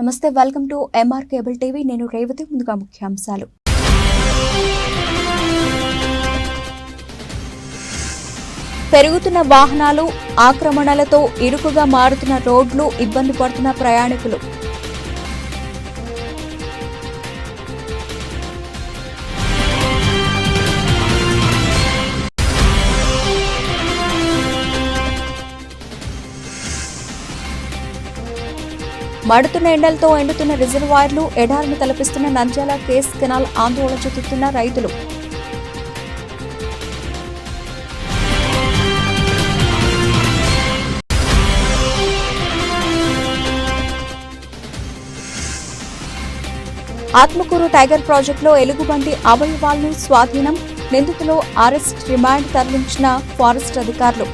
నమస్తే, welcome to MR cable TV. నేను రేవతి. ముందుగా ముఖ్యాంశాలు. పెరుగుతున్న వాహనాలు, ఆక్రమణలతో ఇరుకుగా మారుతున్న రోడ్లు, ఇబ్బంది పడుతున్న ప్రయాణికులు. మడుతున్న ఎండలతో ఎండుతున్న రిజర్వాయర్లు, ఎడారిని తలపిస్తున్న నంద్యాల కేస్ కెనాల్, ఆందోళన చెందుతున్న రైతులు. ఆత్మకూరు టైగర్ ప్రాజెక్టులో ఎలుగుబంటి అవయవాలను స్వాధీనం, నిందితులు అరెస్ట్, రిమాండ్ తరలించిన ఫారెస్ట్ అధికారులు.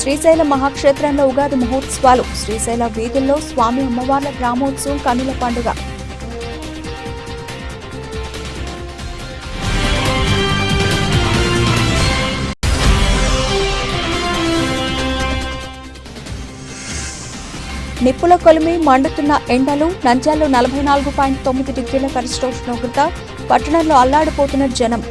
శ్రీశైలం మహాక్షేత్రంలో ఉగాది మహోత్సవాలు, శ్రీశైల వీధుల్లో స్వామి అమ్మవార్ల గ్రామోత్సవం, కన్నుల పండుగ. నిప్పుల కొలిమి మండుతున్న ఎండలు, నంద్యాలలో 44.9 డిగ్రీల గరిష్ఠోష్ణోగ్రత, పట్టణంలో అల్లాడిపోతున్న జనం.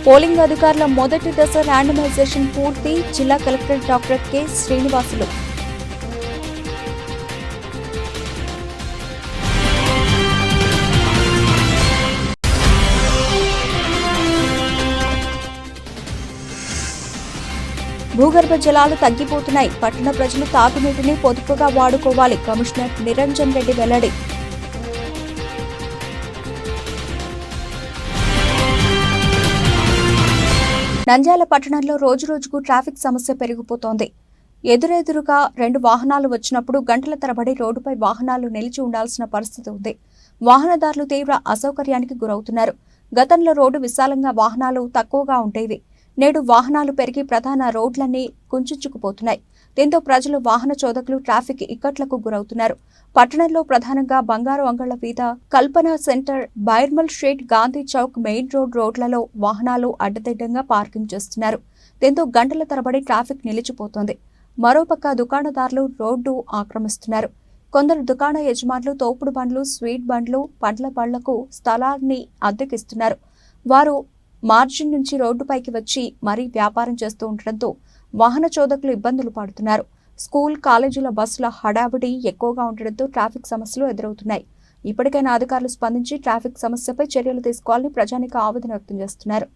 పోలింగ్ అధికారుల మొదటి దశ ర్యాండమైజేషన్ పూర్తి, జిల్లా కలెక్టర్ డాక్టర్ కె శ్రీనివాసులు. భూగర్భ జలాలు తగ్గిపోతున్నాయి, పట్టణ ప్రజలు తాగునీటిని పొదుపుగా వాడుకోవాలి, కమిషనర్ నిరంజన్ రెడ్డి వెల్లడి. నంద్యాల పట్టణంలో రోజురోజుకు ట్రాఫిక్ సమస్య పెరిగిపోతోంది. ఎదురెదురుగా 2 వాహనాలు వచ్చినప్పుడు గంటల తరబడి రోడ్డుపై వాహనాలు నిలిచి ఉండాల్సిన పరిస్థితి ఉంది. వాహనదారులు తీవ్ర అసౌకర్యానికి గురవుతున్నారు. గతంలో రోడ్డు విశాలంగా వాహనాలు తక్కువగా ఉండేవి. నేడు వాహనాలు పెరిగి ప్రధాన రోడ్లన్నీ కుంచుకుపోతున్నాయి. దీంతో ప్రజలు, వాహన చోదకులు ట్రాఫిక్ ఇక్కట్లకు గురవుతున్నారు. పట్టణంలో ప్రధానంగా బంగారు అంగళ్ల వీధ, Kalpana centre, Bairmal street, Gandhi Chowk, main రోడ్లలో వాహనాలు అడ్డదిడ్డంగా పార్కింగ్ చేస్తున్నారు. దీంతో గంటల తరబడి ట్రాఫిక్ నిలిచిపోతోంది. మరోపక్క దుకాణదారులు రోడ్డు ఆక్రమిస్తున్నారు. కొందరు దుకాణ యజమానులు తోపుడు బండ్లు, స్వీట్ బండ్లు, పండ్ల బళ్లకు స్థలాన్ని అద్దెకిస్తున్నారు. వారు మార్జిన్ నుంచి రోడ్డుపైకి వచ్చి మరీ వ్యాపారం చేస్తూ ఉండటంతో వాహన చోదకులు ఇబ్బందులు పడుతున్నారు. స్కూల్, కాలేజీల బస్సుల హడావిడి ఎక్కువగా ఉండడంతో ట్రాఫిక్ సమస్యలు ఎదురవుతున్నాయి. ఇప్పటికైనా అధికారులు స్పందించి ట్రాఫిక్ సమస్యపై చర్యలు తీసుకోవాలని ప్రజానికి ఆవేదన వ్యక్తం చేస్తున్నారు.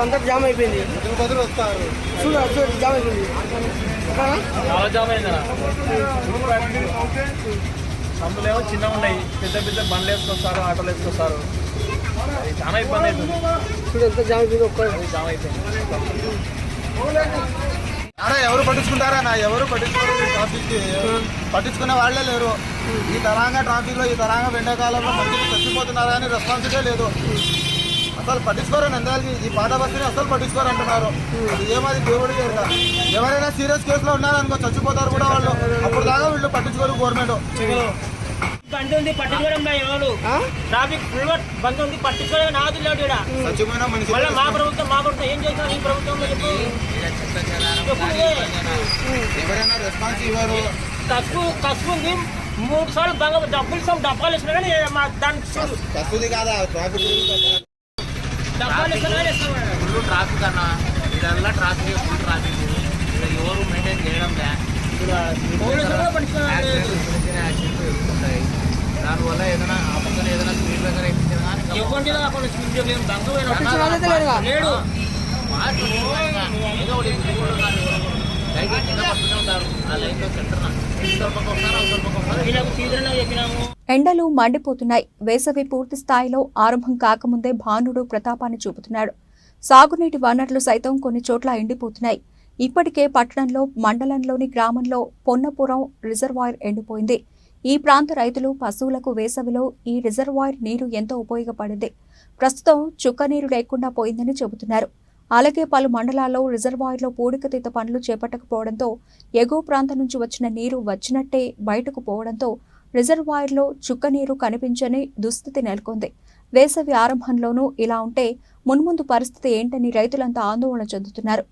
అంతా జామ్ అయిపోయింది. వస్తారు జామ్ అయిపోయింది. చాలా జామ్ అయిందా? సందులేమో చిన్నగా ఉన్నాయి, పెద్ద పెద్ద బండ్లు వేసుకొస్తారు, ఆటోలు వేసుకొస్తారు. చాలా ఇబ్బంది అవుతుంది. చూడు ఎంత జామ్ అయిపోయింది. ఒక్క జామ్ అయిపోయింది. ఎవరు పట్టించుకుంటారా? ఎవరు పట్టించుకోరు. ట్రాఫిక్ పట్టించుకునే వాళ్లే లేరు. ఈ తరంగా ట్రాఫిక్ లో, ఈ తరంగా ఎండాకాలంలో మంచిగా చచ్చిపోతున్నారు కానీ రెస్పాన్సిబిలిటీ లేదు. అసలు పట్టించుకోరు నంద్యాలకి ఈ పాత బస్తీని అసలు పట్టించుకోరు అంటున్నారు. అది ఏమది దేవుడికి ఎరుక. ఎవరైనా సీరియస్ కేసులో ఉన్నారనుకో చచ్చిపోతారు కూడా వాళ్ళు. అప్పుడు దాకా వీళ్ళు పట్టించుకోరు గవర్నమెంట్. బంద్ ఉంది పట్టించుకోవడం ఎవరు ట్రాఫిక్ ఫుల్ బంద్ ఉంది పట్టించుకోవడం నాదు లేడు ఇక్కడ చచ్చిపోయినా మనిషి మళ్ళీ మా ప్రభుత్వం ఏం చేసినా ఈ ప్రభుత్వంలో చెప్పు ఎవరైనా రెస్పాన్స్ ఇవ్వరు. కసుపు ఉంది 3 సార్లు డబ్బాలు ఇచ్చినా కానీ దానికి కస్తూది కాదా ట్రాఫిక్ డబ్బాలు ఇచ్చినా కానీ ఫుల్ ట్రాఫిక్ అన్న ఇదల్లా ట్రాఫిక్ ఫుల్ ట్రాఫిక్ ఇక్కడ ఎవరు మెయింటైన్ చేయడం ఉంటాయి. దానివల్ల ఏదైనా ఆ పక్కన ఏదైనా స్పీడ్ బ్రేకర్ ఇచ్చిన కానీ లేడు ఏదో ఒకటి ఉంటారు. ఆ లైన్లో సెంటర్ చెప్పినాము. ఎండలు మండిపోతున్నాయి. వేసవి పూర్తి స్థాయిలో ఆరంభం కాకముందే భానుడు ప్రతాపాన్ని చూపుతున్నాడు. సాగునీటి వనరులు సైతం కొన్ని చోట్ల ఎండిపోతున్నాయి. ఇప్పటికే పట్టణంలో మండలంలోని గ్రామంలో పొన్నపురం రిజర్వాయర్ ఎండిపోయింది. ఈ ప్రాంత రైతులు పశువులకు వేసవిలో ఈ రిజర్వాయర్ నీరు ఎంతో ఉపయోగపడింది. ప్రస్తుతం చుక్క నీరు లేకుండా పోయిందని చెబుతున్నారు. అలాగే పలు మండలాల్లో రిజర్వాయర్లో పూడికతీత పనులు చేపట్టకపోవడంతో ఎగువ ప్రాంతం నుంచి వచ్చిన నీరు వచ్చినట్టే బయటకు పోవడంతో రిజర్వాయర్లో చుక్క నీరు కనిపించని దుస్థితి నెలకొంది. వేసవి ఆరంభంలోనూ ఇలా ఉంటే మున్ముందు పరిస్థితి ఏంటని రైతులంతా ఆందోళన చెందుతున్నారు.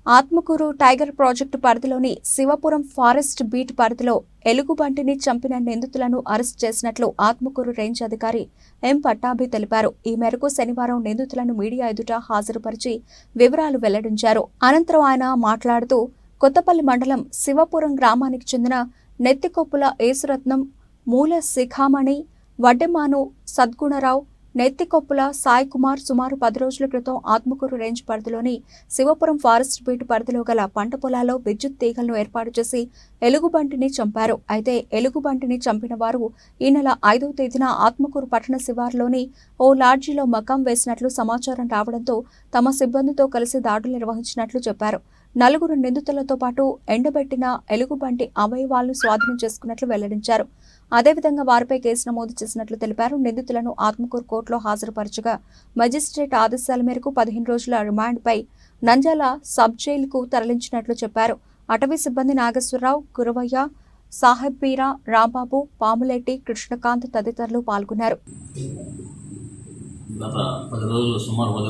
ఆత్మకూరు టైగర్ ప్రాజెక్టు పరిధిలోని శివపురం ఫారెస్ట్ బీట్ పరిధిలో ఎలుగుబంటిని చంపిన నిందితులను అరెస్ట్ చేసినట్లు ఆత్మకూరు రేంజ్ అధికారి ఎం పట్టాభి తెలిపారు. ఈ మేరకు శనివారం నిందితులను మీడియా ఎదుట హాజరుపరిచి వివరాలు వెల్లడించారు. అనంతరం ఆయన మాట్లాడుతూ కొత్తపల్లి మండలం శివపురం గ్రామానికి చెందిన నెత్తికొప్పుల ఏసురత్నం, మూల శిఖామణి, వడ్డెమాను సద్గుణరావు, నెత్తికొప్పుల సాయి కుమార్ సుమారు 10 రోజుల క్రితం ఆత్మకూరు రేంజ్ పరిధిలోని శివపురం ఫారెస్ట్ బీట్ పరిధిలో గల పంట పొలాల్లో విద్యుత్ తీగలను ఏర్పాటు చేసి ఎలుగుబంటిని చంపారు. అయితే ఎలుగుబంటిని చంపిన వారు ఈ నెల 5వ తేదీన ఆత్మకూరు పట్టణ శివారులోని ఓ లాడ్జీలో మకాం వేసినట్లు సమాచారం రావడంతో తమ సిబ్బందితో కలిసి దాడులు నిర్వహించినట్లు చెప్పారు. 4 నిందితులతో పాటు ఎండబెట్టిన ఎలుగుబంటి అవయవాలను స్వాధీనం చేసుకున్నట్లు వెల్లడించారు. అదేవిధంగా వారిపై కేసు నమోదు చేసినట్లు తెలిపారు. నిందితులను ఆత్మకూరు కోర్టులో హాజరుపరచగా మెజిస్ట్రేట్ ఆదేశాల మేరకు 15 రోజుల రిమాండ్పై నంద్యాల సబ్ జైలుకు తరలించినట్లు చెప్పారు. అటవీ సిబ్బంది నాగేశ్వరరావు, గురవయ్య, సాహెబ్ పీరా, రాంబాబు, పాములెట్టి, కృష్ణకాంత్ తదితరులు పాల్గొన్నారు. గత 10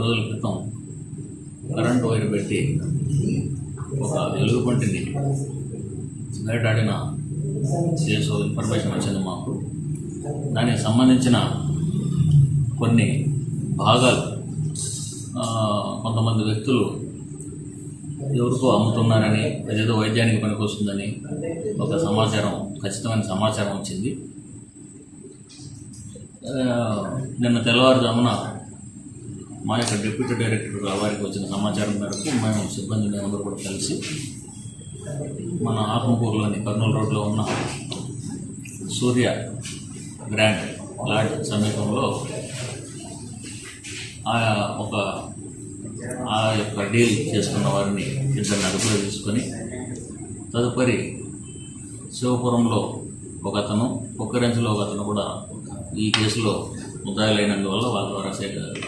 రోజుల క్రితం కరెంటు వైర్ పెట్టి ఒక ఎలుగుబంటిని వేటాడిన కేసు ఇన్ఫర్మేషన్ వచ్చింది మాకు. దానికి సంబంధించిన కొన్ని భాగాలు కొంతమంది వ్యక్తులు ఎవరికో అమ్ముతున్నారని, అదేదో వైద్యానికి పనికొస్తుందని ఒక సమాచారం, ఖచ్చితమైన సమాచారం వచ్చింది. నిన్న తెల్లవారుజామున మా యొక్క డిప్యూటీ డైరెక్టర్ వారికి వచ్చిన సమాచారం మేరకు మేము సిబ్బంది మేమందరూ కూడా కలిసి మన ఆత్మకూరులోని కర్నూలు రోడ్లో ఉన్న సూర్య గ్రాండ్ లాడ్ సమీపంలో ఆ యొక్క డీల్ చేసుకున్న వారిని ఇద్దరిని అదుపులో తీసుకొని తదుపరి శివపురంలో ఒకతను, కుక్కరెంచులో ఒకతను కూడా ఈ కేసులో ముద్దాయిలైనందువల్ల వాళ్ళ ద్వారా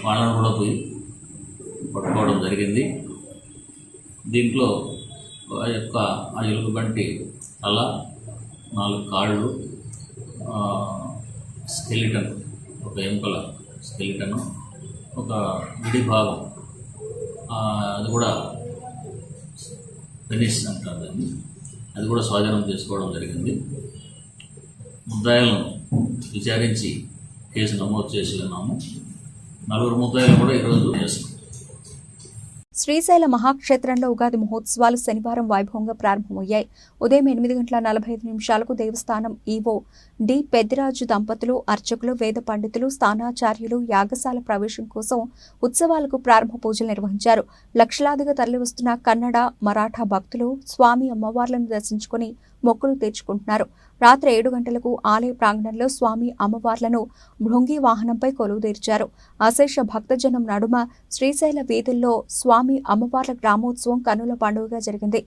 వాళ్ళను కూడా పోయి పట్టుకోవడం జరిగింది. దీంట్లో ఆ ఎలుగుబంటి తల, 4 కాళ్ళు, స్కెలిటన్, ఒక ఎముకల స్కెలిటన్, ఒక విడి భాగం, అది కూడా పెనిస్ అంటారు దాన్ని, అది కూడా స్వాధీనం చేసుకోవడం జరిగింది. ముద్దాయిలను విచారించి కేసు నమోదు చేసి ఉన్నాము. 4 ముద్దాయిలు కూడా ఈరోజు చేస్తున్నాం. శ్రీశైల మహాక్షేత్రంలో ఉగాది మహోత్సవాలు శనివారం వైభవంగా ప్రారంభమయ్యాయి. ఉదయం 8:45 దేవస్థానం ఈవో డి పెద్దిరాజు దంపతులు, అర్చకులు, వేద పండితులు, స్థానాచార్యులు యాగశాల ప్రవేశం కోసం ఉత్సవాలకు ప్రారంభ పూజలు నిర్వహించారు. లక్షలాదిగా తరలివస్తున్న కన్నడ, మరాఠా భక్తులు స్వామి అమ్మవార్లను దర్శించుకుని మొక్కులు తీర్చుకుంటున్నారు. రాత్రి 7 గంటలకు ఆలయ ప్రాంగణంలో స్వామి అమ్మవార్లను భృంగి వాహనంపై కొలువుదీర్చారు. అశేష భక్తజనం నడుమ శ్రీశైల వీధుల్లో స్వామి అమ్మవార్ల గ్రామోత్సవం కన్నుల పండుగగా జరిగింది.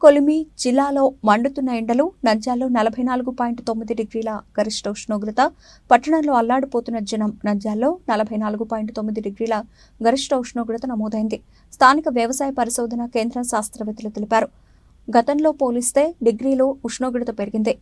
కొలిమి జిల్లాలో మండుతున్న ఎండలు. నంద్యాలలో 44.9 డిగ్రీల గరిష్ట ఉష్ణోగ్రత. పట్టణంలో అల్లాడిపోతున్న జనం. నంద్యాలలో 44.9 డిగ్రీల గరిష్ట ఉష్ణోగ్రత నమోదైంది. స్థానిక వ్యవసాయ పరిశోధన కేంద్రం శాస్త్రవేత్తలు తెలిపారు. గతంలో పోలిస్తే డిగ్రీలో ఉష్ణోగ్రత పెరిగింది.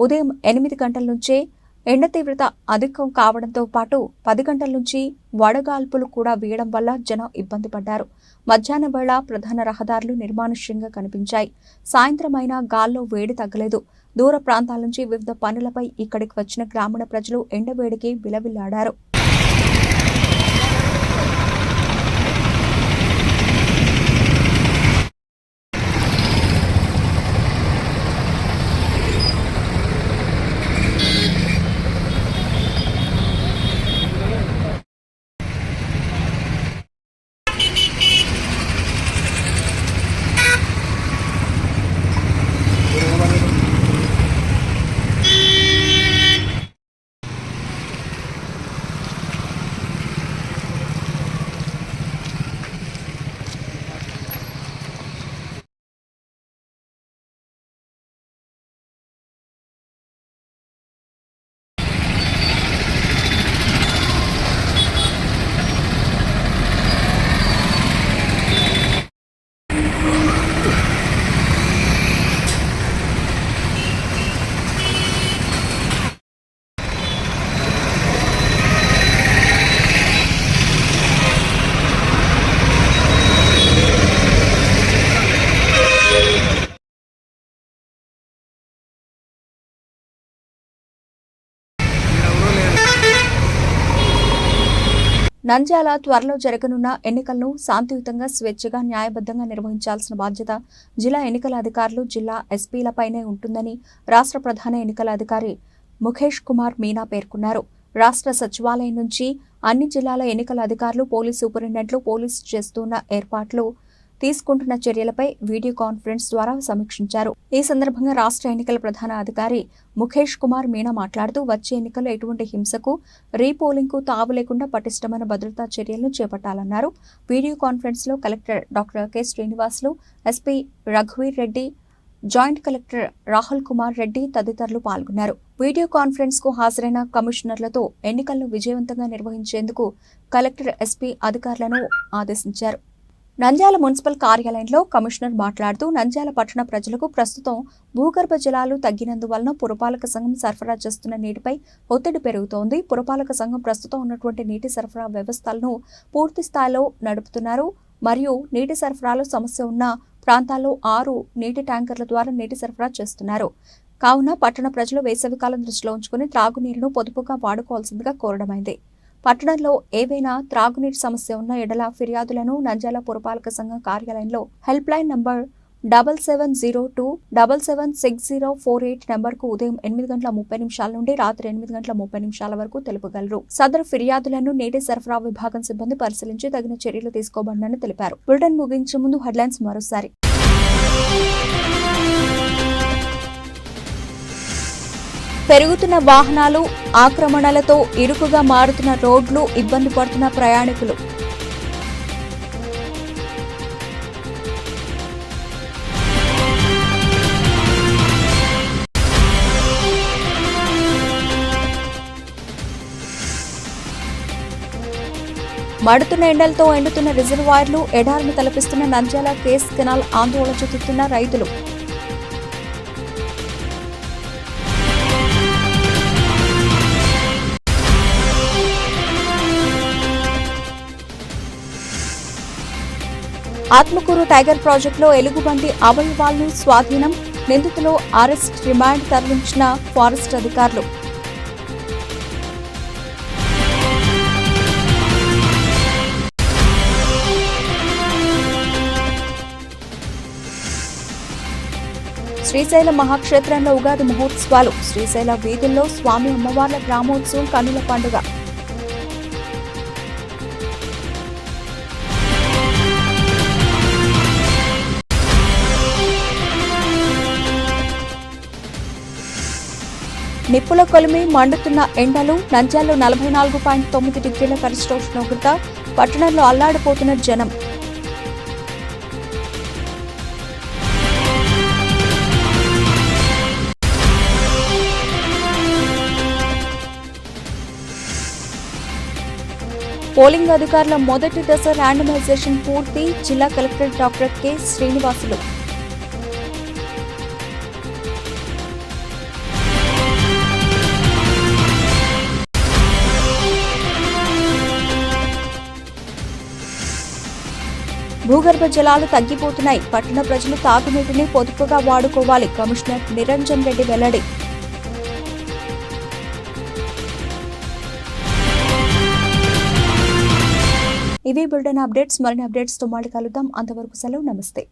ఉదయం 8 గంటల నుంచే ఎండ తీవ్రత అధికం కావడంతో పాటు 10 గంటల నుంచి వడగాల్పులు కూడా వీయడం వల్ల జనం ఇబ్బంది పడ్డారు. మధ్యాహ్నం వేళ ప్రధాన రహదారులు నిర్మానుష్యంగా కనిపించాయి. సాయంత్రం అయినా గాల్లో వేడి తగ్గలేదు. దూర ప్రాంతాల నుంచి వివిధ పనులపై ఇక్కడికి వచ్చిన గ్రామీణ ప్రజలు ఎండవేడికి విలవిల్లాడారు. నంద్యాల త్వరలో జరగనున్న ఎన్నికలను శాంతియుతంగా, స్వేచ్ఛగా, న్యాయబద్ధంగా నిర్వహించాల్సిన బాధ్యత జిల్లా ఎన్నికల అధికారులు, జిల్లా ఎస్పీలపైనే ఉంటుందని రాష్ట్ర ప్రధాన ఎన్నికల అధికారి ముఖేష్ కుమార్ మీనా పేర్కొన్నారు. రాష్ట్ర సచివాలయం నుంచి అన్ని జిల్లాల ఎన్నికల అధికారులు, పోలీసు సూపరింటెండెంట్లు పోలీసు చేస్తున్న ఏర్పాట్లు, తీసుకుంటున్న చర్యలపై వీడియో కాన్ఫరెన్స్ ద్వారా సమీక్షించారు. ఈ సందర్భంగా రాష్ట్ర ఎన్నికల ప్రధాన అధికారి ముఖేష్ కుమార్ మీనా మాట్లాడుతూ వచ్చే ఎన్నికల్లో ఎటువంటి హింసకు, రీపోలింగ్కు తావు లేకుండా పటిష్టమైన భద్రతా చర్యలను చేపట్టాలన్నారు. వీడియో కాన్ఫరెన్స్ లో collector doctor K Srinivasulu, SP రఘువీర్ రెడ్డి, జాయింట్ కలెక్టర్ రాహుల్ కుమార్ రెడ్డి తదితరులు పాల్గొన్నారు. వీడియో కాన్ఫరెన్స్ కు హాజరైన కమిషనర్లతో ఎన్నికలను విజయవంతంగా నిర్వహించేందుకు కలెక్టర్, ఎస్పీ అధికారులను ఆదేశించారు. నంద్యాల మున్సిపల్ కార్యాలయంలో కమిషనర్ మాట్లాడుతూ నంద్యాల పట్టణ ప్రజలకు ప్రస్తుతం భూగర్భ జలాలు తగ్గినందువలన పురపాలక సంఘం సరఫరా చేస్తున్న నీటిపై ఒత్తిడి పెరుగుతోంది. పురపాలక సంఘం ప్రస్తుతం ఉన్నటువంటి నీటి సరఫరా వ్యవస్థలను పూర్తి స్థాయిలో నడుపుతున్నారు మరియు నీటి సరఫరాలో సమస్య ఉన్న ప్రాంతాల్లో 6 నీటి ట్యాంకర్ల ద్వారా నీటి సరఫరా చేస్తున్నారు. కావున పట్టణ ప్రజలు వేసవికాలం దృష్టిలో ఉంచుకుని త్రాగునీరును పొదుపుగా వాడుకోవాల్సిందిగా కోరడమైంది. పట్టణంలో ఏవైనా త్రాగునీటి సమస్య ఉన్న ఎడల ఫిర్యాదులను నంద్యాల పురపాలక సంఘం కార్యాలయంలో హెల్ప్ లైన్ నంబర్ 7702776048 నంబర్కు ఉదయం 8:30 నుండి రాత్రి 8:30 వరకు తెలుపగలరు. సదరు ఫిర్యాదులను నీటి సరఫరా విభాగం సిబ్బంది పరిశీలించి తగిన చర్యలు తీసుకోబడినని తెలిపారు. బులెటిన్ ముగించే ముందు హెడ్లైన్స్ మరోసారి. పెరుగుతున్న వాహనాలు, ఆక్రమణలతో ఇరుకుగా మారుతున్న రోడ్లు, ఇబ్బంది పడుతున్న ప్రయాణికులు. మడుతున్న ఎండలతో ఎండుతున్న రిజర్వాయర్లు, ఎడారిని తలపిస్తున్న నంద్యాల కేస్ కెనాల్, ఆందోళన చెందుతున్న రైతులు. ఆత్మకూరు టైగర్ ప్రాజెక్టులో ఎలుగుబంటి అవయవాలను స్వాధీనం, నిందితులు అరెస్ట్, రిమాండ్ తరలించిన ఫారెస్ట్ అధికారులు. శ్రీశైలం మహాక్షేత్రంలో ఉగాది మహోత్సవాలు, శ్రీశైల వీధుల్లో స్వామి అమ్మవార్ల గ్రామోత్సవం, కన్నుల పండుగ. నిప్పుల కొలిమి మండుతున్న ఎండలు. నంద్యాలలో 44.9 డిగ్రీల గరిష్ట ఉష్ణోగ్రత. పట్టణంలో అల్లాడిపోతున్న జనం. పోలింగ్ అధికారుల మొదటి దశ ర్యాండమైజేషన్ పూర్తి. జిల్లా కలెక్టర్ డాక్టర్ కె శ్రీనివాసులు. భూగర్భ జలాలు తగ్గిపోతున్నాయి. పట్టణ ప్రజలు తాగునీటిని పొదుపుగా వాడుకోవాలి. కమిషనర్ నిరంజన్ రెడ్డి వెల్లడి. ఇవి బులెటిన్ అప్డేట్స్. మరిన్ని అప్డేట్స్ తో మళ్ళీ కలుద్దాం. అంతవరకు సెలవు. నమస్తే.